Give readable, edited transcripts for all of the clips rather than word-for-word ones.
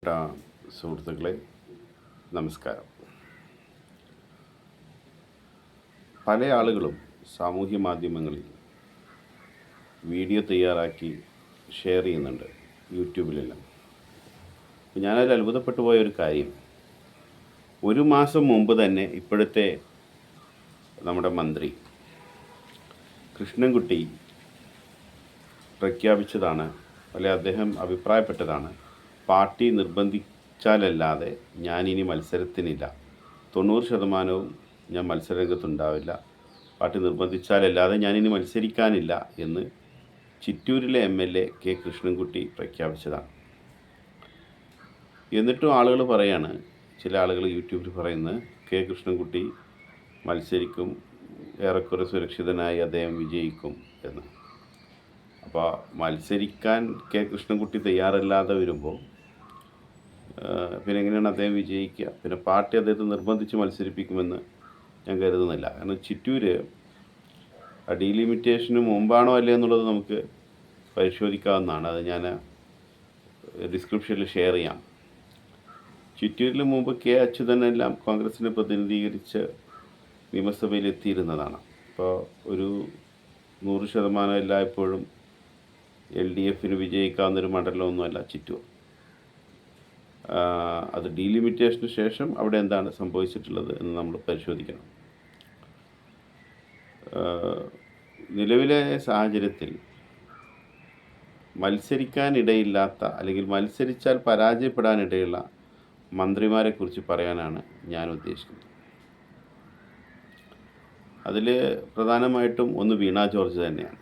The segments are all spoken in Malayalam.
സുഹൃത്തുക്കളെ, നമസ്കാരം. പല ആളുകളും സാമൂഹ്യ മാധ്യമങ്ങളിൽ വീഡിയോ തയ്യാറാക്കി ഷെയർ ചെയ്യുന്നുണ്ട്, യൂട്യൂബിലെല്ലാം. ഞാനതിൽ അത്ഭുതപ്പെട്ടു പോയ ഒരു കാര്യം, ഒരു മാസം മുമ്പ് തന്നെ ഇപ്പോഴത്തെ നമ്മുടെ മന്ത്രി കൃഷ്ണൻകുട്ടി പ്രഖ്യാപിച്ചതാണ്, അല്ലെ അദ്ദേഹം അഭിപ്രായപ്പെട്ടതാണ്, പാർട്ടി നിർബന്ധിച്ചാലല്ലാതെ ഞാനിനി മത്സരത്തിനില്ല, 90% ഞാൻ മത്സരരംഗത്തുണ്ടാവില്ല, പാർട്ടി നിർബന്ധിച്ചാലല്ലാതെ ഞാനിനി മത്സരിക്കാനില്ല എന്ന് ചിറ്റൂരിലെ MLA കെ കൃഷ്ണൻകുട്ടി പ്രഖ്യാപിച്ചതാണ്. എന്നിട്ടും ആളുകൾ പറയാണ്, ചില ആളുകൾ യൂട്യൂബിൽ പറയുന്നത് കെ കൃഷ്ണൻകുട്ടി മത്സരിക്കും, ഏറെക്കുറെ സുരക്ഷിതനായി അദ്ദേഹം വിജയിക്കും എന്ന്. അപ്പോൾ മത്സരിക്കാൻ കെ കൃഷ്ണൻകുട്ടി തയ്യാറല്ലാതെ വരുമ്പോൾ പിന്നെ എങ്ങനെയാണ് അദ്ദേഹം വിജയിക്കുക? പിന്നെ പാർട്ടി അദ്ദേഹത്തെ നിർബന്ധിച്ച് മത്സരിപ്പിക്കുമെന്ന് ഞാൻ കരുതുന്നില്ല. കാരണം ചിറ്റൂർ ഡീലിമിറ്റേഷന് മുമ്പാണോ അല്ലേ എന്നുള്ളത് നമുക്ക് പരിശോധിക്കാവുന്നതാണ്. അത് ഞാൻ ഡിസ്ക്രിപ്ഷനിൽ ഷെയർ ചെയ്യാം. ചിറ്റൂരിൽ മുമ്പ് കെ അച്യുതനെല്ലാം കോൺഗ്രസിനെ പ്രതിനിധീകരിച്ച് നിയമസഭയിൽ എത്തിയിരുന്നതാണ്. അപ്പോൾ ഒരു 100% എല്ലായ്പ്പോഴും LDFന് വിജയിക്കാവുന്നൊരു മണ്ഡലമൊന്നുമല്ല ചിറ്റൂർ. അത് ഡീലിമിറ്റേഷന് ശേഷം അവിടെ എന്താണ് സംഭവിച്ചിട്ടുള്ളത് എന്ന് നമ്മൾ പരിശോധിക്കണം. നിലവിലെ സാഹചര്യത്തിൽ മത്സരിക്കാനിടയില്ലാത്ത, അല്ലെങ്കിൽ മത്സരിച്ചാൽ പരാജയപ്പെടാനിടയുള്ള മന്ത്രിമാരെക്കുറിച്ച് പറയാനാണ് ഞാൻ ഉദ്ദേശിക്കുന്നത്. അതിൽ പ്രധാനമായിട്ടും ഒന്ന് വീണ ജോർജ് തന്നെയാണ്.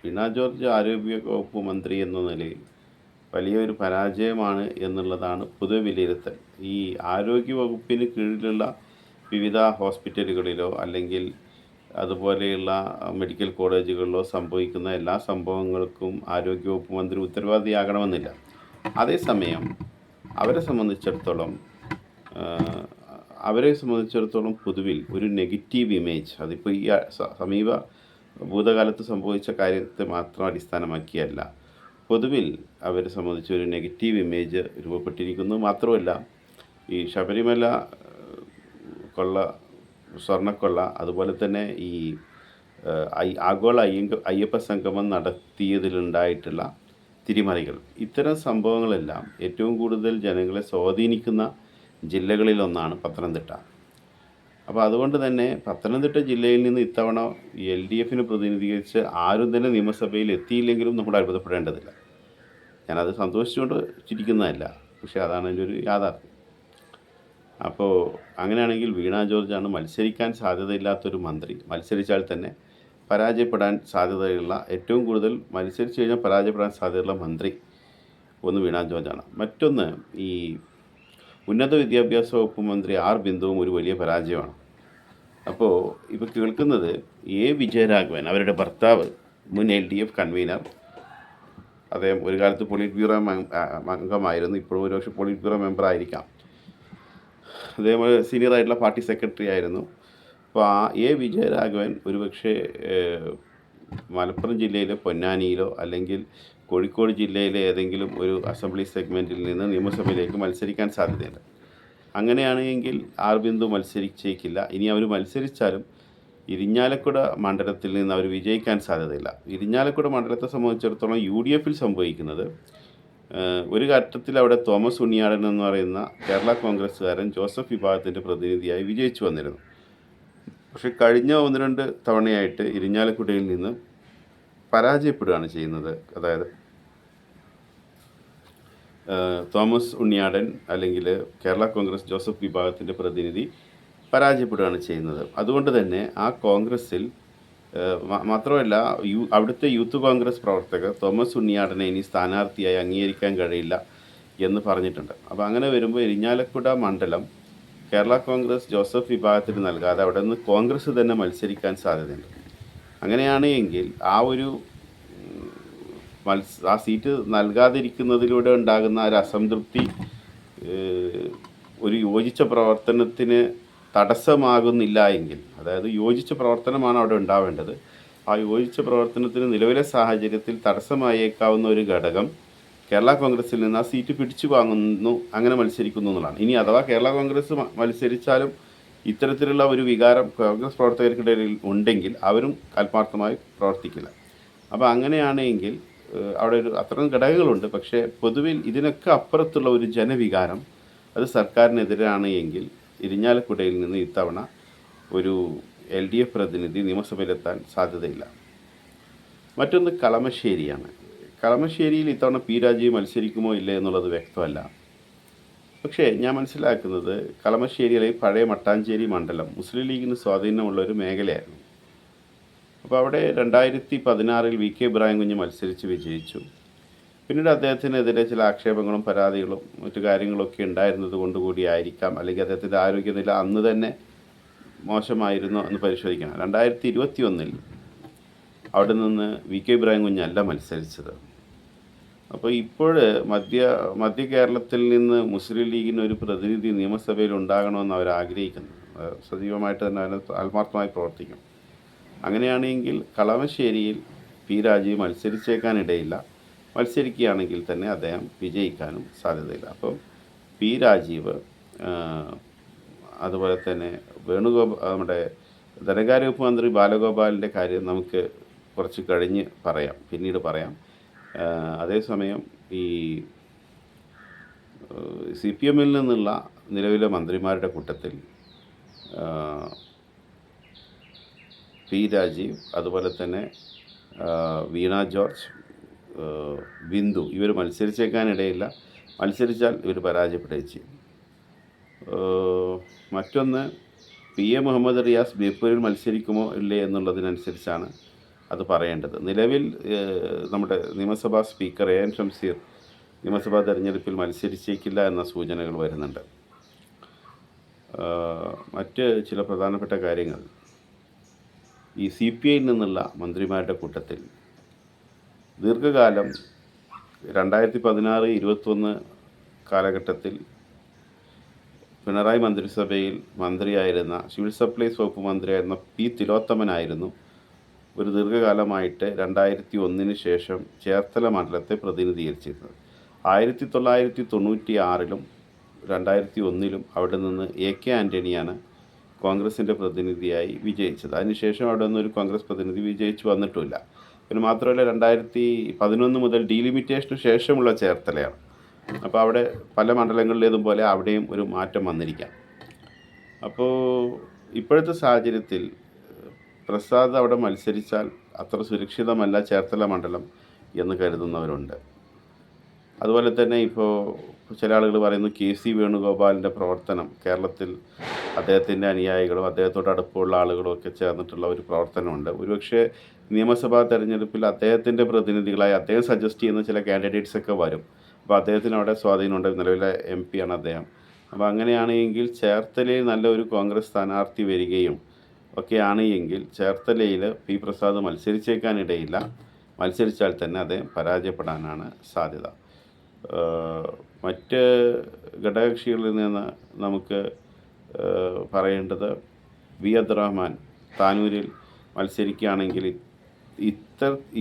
വീണ ജോർജ് ആരോഗ്യ വകുപ്പ് മന്ത്രി എന്ന നിലയിൽ വലിയൊരു പരാജയമാണ് എന്നുള്ളതാണ് പൊതുവെ വിലയിരുത്തൽ. ഈ ആരോഗ്യ വകുപ്പിന് കീഴിലുള്ള വിവിധ ഹോസ്പിറ്റലുകളിലോ അല്ലെങ്കിൽ അതുപോലെയുള്ള മെഡിക്കൽ കോളേജുകളിലോ സംഭവിക്കുന്ന എല്ലാ സംഭവങ്ങൾക്കും ആരോഗ്യവകുപ്പ് മന്ത്രി ഉത്തരവാദിയാകണമെന്നില്ല. അതേസമയം അവരെ സംബന്ധിച്ചിടത്തോളം പൊതുവിൽ ഒരു നെഗറ്റീവ് ഇമേജ്, അതിപ്പോൾ ഈ സമീപ ഭൂതകാലത്ത് സംഭവിച്ച കാര്യത്തെ മാത്രം അടിസ്ഥാനമാക്കിയല്ല, പൊതുവിൽ അവരെ സംബന്ധിച്ച് ഒരു നെഗറ്റീവ് ഇമേജ് രൂപപ്പെട്ടിരിക്കുന്നു. മാത്രമല്ല, ഈ ശബരിമല സ്വർണ്ണക്കൊള്ള, അതുപോലെ തന്നെ ഈ ആഗോള അയ്യപ്പ സംഗമം നടത്തിയതിലുണ്ടായിട്ടുള്ള തിരിമറികൾ, ഇത്തരം സംഭവങ്ങളെല്ലാം ഏറ്റവും കൂടുതൽ ജനങ്ങളെ സ്വാധീനിക്കുന്ന ജില്ലകളിലൊന്നാണ് പത്തനംതിട്ട. അപ്പോൾ അതുകൊണ്ട് തന്നെ പത്തനംതിട്ട ജില്ലയിൽ നിന്ന് ഇത്തവണ LDFന് പ്രതിനിധീകരിച്ച് ആരും തന്നെ നിയമസഭയിൽ എത്തിയില്ലെങ്കിലും നമ്മൾ അത്ഭുതപ്പെടേണ്ടതില്ല. ഞാനത് സന്തോഷിച്ചുകൊണ്ട് ചിരിക്കുന്നതല്ല, പക്ഷേ അതാണ് എൻ്റെ ഒരു യാഥാർത്ഥ്യം. അപ്പോൾ അങ്ങനെയാണെങ്കിൽ വീണ ജോർജാണ് മത്സരിക്കാൻ സാധ്യതയില്ലാത്തൊരു മന്ത്രി. മത്സരിച്ചാൽ തന്നെ പരാജയപ്പെടാൻ സാധ്യതയുള്ള, ഏറ്റവും കൂടുതൽ മത്സരിച്ച് കഴിഞ്ഞാൽ പരാജയപ്പെടാൻ സാധ്യതയുള്ള മന്ത്രി ഒന്ന് വീണ ജോർജാണ്. മറ്റൊന്ന്, ഈ ഉന്നത വിദ്യാഭ്യാസ വകുപ്പ് മന്ത്രി R ബിന്ദുവും ഒരു വലിയ പരാജയമാണ്. അപ്പോൾ ഇപ്പോൾ കേൾക്കുന്നത് A വിജയരാഘവൻ, അവരുടെ ഭർത്താവ്, മുൻ LDF കൺവീനർ, അദ്ദേഹം ഒരു കാലത്ത് പോളിറ്റ് ബ്യൂറോ അംഗമായിരുന്നു, ഇപ്പോഴും ഒരുപക്ഷെ പോളിറ്റ് ബ്യൂറോ മെമ്പർ ആയിരിക്കാം. അദ്ദേഹം സീനിയർ ആയിട്ടുള്ള പാർട്ടി സെക്രട്ടറി ആയിരുന്നു. അപ്പോൾ A വിജയരാഘവൻ ഒരുപക്ഷെ മലപ്പുറം ജില്ലയിലെ പൊന്നാനിയിലോ അല്ലെങ്കിൽ കോഴിക്കോട് ജില്ലയിലെ ഏതെങ്കിലും ഒരു അസംബ്ലി സെഗ്മെൻറ്റിൽ നിന്ന് നിയമസഭയിലേക്ക് മത്സരിക്കാൻ സാധ്യതയുണ്ട്. അങ്ങനെയാണെങ്കിൽ R ബിന്ദു മത്സരിച്ചേക്കില്ല. ഇനി അവർ മത്സരിച്ചാലും ഇരിഞ്ഞാലക്കുട മണ്ഡലത്തിൽ നിന്ന് അവർ വിജയിക്കാൻ സാധ്യതയില്ല. ഇരിഞ്ഞാലക്കുട മണ്ഡലത്തെ സംബന്ധിച്ചിടത്തോളം UDFൽ സംഭവിക്കുന്നത്, ഒരു ഘട്ടത്തിൽ അവിടെ തോമസ് ഉണ്ണിയാടൻ എന്ന് പറയുന്ന കേരള കോൺഗ്രസ്സുകാരൻ ജോസഫ് വിഭാഗത്തിൻ്റെ പ്രതിനിധിയായി വിജയിച്ചു വന്നിരുന്നു. പക്ഷെ കഴിഞ്ഞ 1-2 തവണയായിട്ട് ഇരിഞ്ഞാലക്കുടയിൽ നിന്ന് പരാജയപ്പെടുകയാണ് ചെയ്യുന്നത്. അതായത് തോമസ് ഉണ്ണിയാടൻ അല്ലെങ്കിൽ കേരള കോൺഗ്രസ് ജോസഫ് വിഭാഗത്തിൻ്റെ പ്രതിനിധി പരാജയപ്പെടുകയാണ് ചെയ്യുന്നത്. അതുകൊണ്ട് തന്നെ ആ കോൺഗ്രസ്സിൽ മാത്രമല്ല, അവിടുത്തെ യൂത്ത് കോൺഗ്രസ് പ്രവർത്തകർ തോമസ് ഉണ്ണിയാടനെ ഇനി സ്ഥാനാർത്ഥിയായി അംഗീകരിക്കാൻ കഴിയില്ല എന്ന് പറഞ്ഞിട്ടുണ്ട്. അപ്പോൾ അങ്ങനെ വരുമ്പോൾ ഇരിഞ്ഞാലക്കുട മണ്ഡലം കേരള കോൺഗ്രസ് ജോസഫ് വിഭാഗത്തിന് നൽകാതെ അവിടെ നിന്ന് കോൺഗ്രസ് തന്നെ മത്സരിക്കാൻ സാധ്യതയുണ്ട്. അങ്ങനെയാണ് എങ്കിൽ ആ സീറ്റ് നൽകാതിരിക്കുന്നതിലൂടെ ഉണ്ടാകുന്ന ഒരു അസംതൃപ്തി ഒരു യോജിച്ച പ്രവർത്തനത്തിന് തടസ്സമാകുന്നില്ല എങ്കിൽ, അതായത് യോജിച്ച പ്രവർത്തനമാണ് അവിടെ ഉണ്ടാവേണ്ടത്, ആ യോജിച്ച പ്രവർത്തനത്തിന് നിലവിലെ സാഹചര്യത്തിൽ തടസ്സമായേക്കാവുന്ന ഒരു ഘടകം കേരള കോൺഗ്രസിൽ നിന്ന് ആ സീറ്റ് പിടിച്ചു വാങ്ങുന്നു, അങ്ങനെ മത്സരിക്കുന്നു എന്നുള്ളതാണ്. ഇനി അഥവാ കേരള കോൺഗ്രസ് മത്സരിച്ചാലും ഇത്തരത്തിലുള്ള ഒരു വികാരം കോൺഗ്രസ് പ്രവർത്തകർക്കിടയിൽ ഉണ്ടെങ്കിൽ അവരും ആത്മാർത്ഥമായി പ്രവർത്തിക്കില്ല. അപ്പോൾ അങ്ങനെയാണെങ്കിൽ അവിടെ ഒരു അത്തരം ഘടകങ്ങളുണ്ട്. പക്ഷേ പൊതുവിൽ ഇതിനൊക്കെ അപ്പുറത്തുള്ള ഒരു ജനവികാരം അത് സർക്കാരിനെതിരാണ് എങ്കിൽ ഇരിഞ്ഞാലക്കുടയിൽ നിന്ന് ഇത്തവണ ഒരു LDF പ്രതിനിധി നിയമസഭയിലെത്താൻ സാധ്യതയില്ല. മറ്റൊന്ന് കളമശ്ശേരിയാണ്. കളമശ്ശേരിയിൽ ഇത്തവണ പി രാജീവ് മത്സരിക്കുമോ ഇല്ലേ എന്നുള്ളത് വ്യക്തമല്ല. പക്ഷേ ഞാൻ മനസ്സിലാക്കുന്നത് കളമശ്ശേരിയിലെ പഴയ മട്ടാഞ്ചേരി മണ്ഡലം മുസ്ലിം ലീഗിന് സ്വാധീനമുള്ള ഒരു മേഖലയായിരുന്നു. അപ്പോൾ അവിടെ 2016 VK ഇബ്രാഹിം കുഞ്ഞ് മത്സരിച്ച് വിജയിച്ചു. പിന്നീട് അദ്ദേഹത്തിനെതിരെ ചില ആക്ഷേപങ്ങളും പരാതികളും മറ്റു കാര്യങ്ങളൊക്കെ ഉണ്ടായിരുന്നത് കൊണ്ടുകൂടി ആയിരിക്കാം, അല്ലെങ്കിൽ അദ്ദേഹത്തിൻ്റെ ആരോഗ്യനില അന്ന് തന്നെ മോശമായിരുന്നു എന്ന് പരിശോധിക്കണം. 2021 അവിടെ നിന്ന് VK ഇബ്രാഹിം കുഞ്ഞല്ല മത്സരിച്ചത്. അപ്പോൾ ഇപ്പോൾ മധ്യ കേരളത്തിൽ നിന്ന് മുസ്ലിം ലീഗിന് ഒരു പ്രതിനിധി നിയമസഭയിൽ ഉണ്ടാകണമെന്ന് അവർ ആഗ്രഹിക്കുന്നു. സജീവമായിട്ട് തന്നെ അവർ ആത്മാർത്ഥമായി പ്രവർത്തിക്കും. അങ്ങനെയാണെങ്കിൽ കളമശ്ശേരിയിൽ പി രാജീവ് മത്സരിച്ചേക്കാനിടയില്ല. മത്സരിക്കുകയാണെങ്കിൽ തന്നെ അദ്ദേഹം വിജയിക്കാനും സാധ്യതയില്ല. അപ്പം പി രാജീവ്, അതുപോലെ തന്നെ നമ്മുടെ ധനകാര്യ വകുപ്പ് മന്ത്രി ബാലഗോപാലിൻ്റെ കാര്യം നമുക്ക് കുറച്ച് കഴിഞ്ഞ് പറയാം, പിന്നീട് പറയാം. അതേസമയം ഈ CPM നിന്നുള്ള നിലവിലെ മന്ത്രിമാരുടെ കൂട്ടത്തിൽ പി രാജീവ്, അതുപോലെ തന്നെ വീണ ജോർജ്, ബിന്ദു ഇവർ മത്സരിച്ചേക്കാനിടയില്ല. മത്സരിച്ചാൽ ഇവർ പരാജയപ്പെടുകയും ചെയ്യും. മറ്റൊന്ന് PA മുഹമ്മദ് റിയാസ് ബേപ്പൂരിൽ മത്സരിക്കുമോ ഇല്ലേ എന്നുള്ളതിനനുസരിച്ചാണ് അത് പറയേണ്ടത്. നിലവിൽ നമ്മുടെ നിയമസഭാ സ്പീക്കർ AN ഷംസീർ നിയമസഭാ തെരഞ്ഞെടുപ്പിൽ മത്സരിച്ചേക്കില്ല എന്ന സൂചനകൾ വരുന്നുണ്ട്. മറ്റ് ചില പ്രധാനപ്പെട്ട കാര്യങ്ങൾ, ഈ CPI നിന്നുള്ള മന്ത്രിമാരുടെ കൂട്ടത്തിൽ ദീർഘകാലം 2016-21 കാലഘട്ടത്തിൽ പിണറായി മന്ത്രിസഭയിൽ മന്ത്രിയായിരുന്ന, സിവിൽ സപ്ലൈസ് വകുപ്പ് മന്ത്രിയായിരുന്ന P തിലോത്തമനായിരുന്നു ഒരു ദീർഘകാലമായിട്ട് 2001 ശേഷം ചേർത്തല മണ്ഡലത്തെ പ്രതിനിധീകരിച്ചിരുന്നത്. 1996 2001 അവിടെ നിന്ന് AK ആൻ്റണിയാണ് കോൺഗ്രസിൻ്റെ പ്രതിനിധിയായി വിജയിച്ചത്. അതിനുശേഷം അവിടെ നിന്നൊരു കോൺഗ്രസ് പ്രതിനിധി വിജയിച്ചു വന്നിട്ടുമില്ല. പിന്നെ മാത്രമല്ല 2011 മുതൽ ഡീലിമിറ്റേഷന് ശേഷമുള്ള ചേർത്തലയാണ്. അപ്പോൾ അവിടെ പല മണ്ഡലങ്ങളിലേതുപോലെ അവിടെയും ഒരു മാറ്റം വന്നിരിക്കാം. അപ്പോൾ ഇപ്പോഴത്തെ സാഹചര്യത്തിൽ പ്രസാദ് അവിടെ മത്സരിച്ചാൽ അത്ര സുരക്ഷിതമല്ല ചേർത്തല മണ്ഡലം എന്ന് കരുതുന്നവരുണ്ട്. അതുപോലെ തന്നെ ഇപ്പോൾ ചില ആളുകൾ പറയുന്നു KC വേണുഗോപാലിൻ്റെ പ്രവർത്തനം കേരളത്തിൽ അദ്ദേഹത്തിൻ്റെ അനുയായികളും അദ്ദേഹത്തോട് അടുപ്പമുള്ള ആളുകളും ഒക്കെ ചേർന്നിട്ടുള്ള ഒരു പ്രവർത്തനമുണ്ട്. ഒരുപക്ഷെ നിയമസഭാ തെരഞ്ഞെടുപ്പിൽ അദ്ദേഹത്തിൻ്റെ പ്രതിനിധികളായി അദ്ദേഹം സജസ്റ്റ് ചെയ്യുന്ന ചില കാൻഡിഡേറ്റ്സൊക്കെ വരും. അപ്പോൾ അദ്ദേഹത്തിന് അവിടെ സ്വാധീനമുണ്ട്. നിലവിലെ MP ആണ് അദ്ദേഹം. അപ്പോൾ അങ്ങനെയാണെങ്കിൽ ചേർത്തലയിൽ നല്ലൊരു കോൺഗ്രസ് സ്ഥാനാർത്ഥി വരികയും ഒക്കെയാണ് എങ്കിൽ ചേർത്തലയിൽ P പ്രസാദ് മത്സരിച്ചേക്കാനിടയില്ല. മത്സരിച്ചാൽ തന്നെ അദ്ദേഹം പരാജയപ്പെടാനാണ് സാധ്യത. മറ്റ് ഘടകകക്ഷികളിൽ നിന്ന് നമുക്ക് പറയേണ്ടത് V അബ്ദുറഹ്മാൻ താനൂരിൽ മത്സരിക്കുകയാണെങ്കിൽ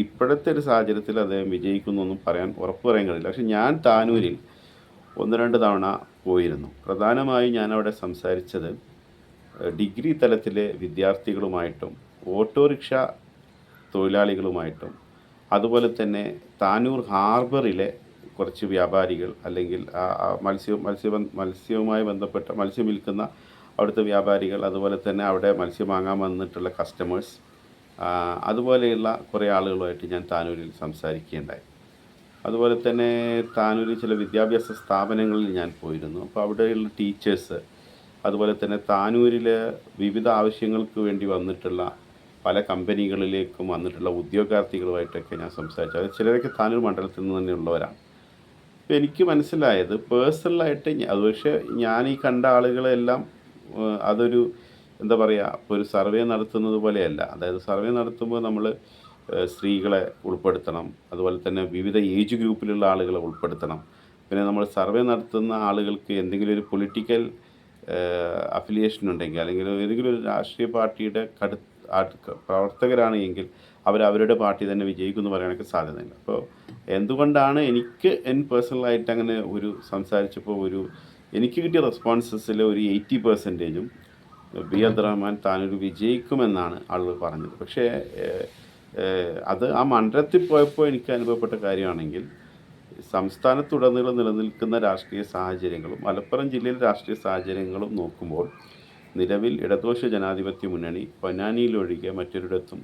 ഇപ്പോഴത്തെ ഒരു സാഹചര്യത്തിൽ അദ്ദേഹം വിജയിക്കുന്നൊന്നും ഉറപ്പ് പറയാൻ കഴിയില്ല. പക്ഷെ ഞാൻ താനൂരിൽ 1-2 തവണ പോയിരുന്നു. പ്രധാനമായും ഞാനവിടെ സംസാരിച്ചത് ഡിഗ്രി തലത്തിലെ വിദ്യാർത്ഥികളുമായിട്ടും ഓട്ടോറിക്ഷ തൊഴിലാളികളുമായിട്ടും അതുപോലെ തന്നെ താനൂർ ഹാർബറിലെ കുറച്ച് വ്യാപാരികൾ, അല്ലെങ്കിൽ മത്സ്യവുമായി ബന്ധപ്പെട്ട മത്സ്യം വിൽക്കുന്ന അവിടുത്തെ വ്യാപാരികൾ, അതുപോലെ തന്നെ അവിടെ മത്സ്യം വാങ്ങാൻ വന്നിട്ടുള്ള കസ്റ്റമേഴ്സ്, അതുപോലെയുള്ള കുറേ ആളുകളുമായിട്ട് ഞാൻ താനൂരിൽ സംസാരിക്കുകയുണ്ടായി. അതുപോലെ തന്നെ താനൂരിൽ ചില വിദ്യാഭ്യാസ സ്ഥാപനങ്ങളിൽ ഞാൻ പോയിരുന്നു. അപ്പോൾ അവിടെയുള്ള ടീച്ചേഴ്സ്, അതുപോലെ തന്നെ താനൂരിൽ വിവിധ ആവശ്യങ്ങൾക്ക് വേണ്ടി വന്നിട്ടുള്ള പല കമ്പനികളിലേക്കും വന്നിട്ടുള്ള ഉദ്യോഗാർത്ഥികളുമായിട്ടൊക്കെ ഞാൻ സംസാരിച്ചു. അത് ചിലരൊക്കെ താനൂർ മണ്ഡലത്തിൽ നിന്ന് തന്നെയുള്ളവരാണ്. അപ്പോൾ എനിക്ക് മനസ്സിലായത് പേഴ്സണലായിട്ട് അത്, പക്ഷേ ഞാൻ ഈ കണ്ട ആളുകളെല്ലാം അതൊരു എന്താ പറയുക, ഇപ്പോൾ ഒരു സർവേ നടത്തുന്നത് പോലെയല്ല. അതായത് സർവേ നടത്തുമ്പോൾ നമ്മൾ സ്ത്രീകളെ ഉൾപ്പെടുത്തണം, അതുപോലെ തന്നെ വിവിധ ഏജ് ഗ്രൂപ്പിലുള്ള ആളുകളെ ഉൾപ്പെടുത്തണം. പിന്നെ നമ്മൾ സർവേ നടത്തുന്ന ആളുകൾക്ക് എന്തെങ്കിലും ഒരു പൊളിറ്റിക്കൽ അഫിലിയേഷൻ ഉണ്ടെങ്കിൽ, അല്ലെങ്കിൽ ഏതെങ്കിലും ഒരു രാഷ്ട്രീയ പാർട്ടിയുടെ പ്രവർത്തകരാണ് എങ്കിൽ അവരവരുടെ പാർട്ടി തന്നെ വിജയിക്കും എന്ന് പറയാനൊക്കെ സാധ്യതയുണ്ട്. അപ്പോൾ എന്തുകൊണ്ടാണ് എനിക്ക് പേഴ്സണലായിട്ട് അങ്ങനെ ഒരു സംസാരിച്ചപ്പോൾ എനിക്ക് കിട്ടിയ റെസ്പോൺസസിൽ ഒരു 80%ഉം ബി അബ്ദുറഹ്മാൻ താനൊരു വിജയിക്കുമെന്നാണ് ആളുകൾ പറഞ്ഞത്. പക്ഷേ അത് ആ മണ്ഡലത്തിൽ പോയപ്പോൾ എനിക്ക് അനുഭവപ്പെട്ട കാര്യമാണെങ്കിൽ സംസ്ഥാനത്തുടനീളം നിലനിൽക്കുന്ന രാഷ്ട്രീയ സാഹചര്യങ്ങളും മലപ്പുറം ജില്ലയിലെ രാഷ്ട്രീയ സാഹചര്യങ്ങളും നോക്കുമ്പോൾ നിലവിൽ ഇടതുപക്ഷ ജനാധിപത്യ മുന്നണി പൊന്നാനിയിലൊഴികെ മറ്റൊരിടത്തും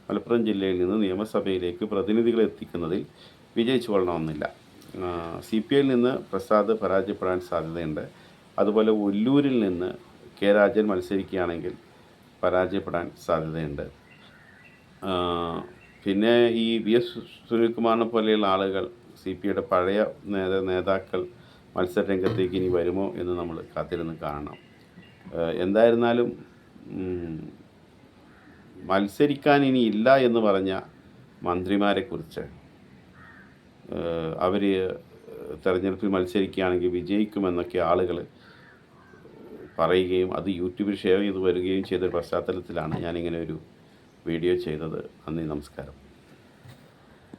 മലപ്പുറം ജില്ലയിൽ നിന്ന് നിയമസഭയിലേക്ക് പ്രതിനിധികളെ എത്തിക്കുന്നതിൽ വിജയിച്ചു കൊള്ളണമെന്നില്ല. CPIയിൽ നിന്ന് പ്രസാദ് പരാജയപ്പെടാൻ സാധ്യതയുണ്ട്. അതുപോലെ ഒല്ലൂരിൽ നിന്ന് കെ രാജൻ മത്സരിക്കുകയാണെങ്കിൽ പരാജയപ്പെടാൻ സാധ്യതയുണ്ട്. പിന്നെ ഈ VS സുനിൽകുമാറിനെ പോലെയുള്ള ആളുകൾ CPIയുടെ പഴയ നേതാക്കൾ മത്സരരംഗത്തേക്ക് ഇനി വരുമോ എന്ന് നമ്മൾ കാത്തിരുന്ന് കാണണം. എന്തായിരുന്നാലും മത്സരിക്കാൻ ഇനി ഇല്ല എന്ന് പറഞ്ഞ മന്ത്രിമാരെക്കുറിച്ച് അവർ തെരഞ്ഞെടുപ്പിൽ മത്സരിക്കുകയാണെങ്കിൽ വിജയിക്കുമെന്നൊക്കെ ആളുകൾ പറയുകയും അത് യൂട്യൂബിൽ ഷെയർ ചെയ്ത് വരികയും ചെയ്ത പശ്ചാത്തലത്തിലാണ് ഞാനിങ്ങനെ ഒരു വീഡിയോ ചെയ്തത്. നന്ദി, നമസ്കാരം.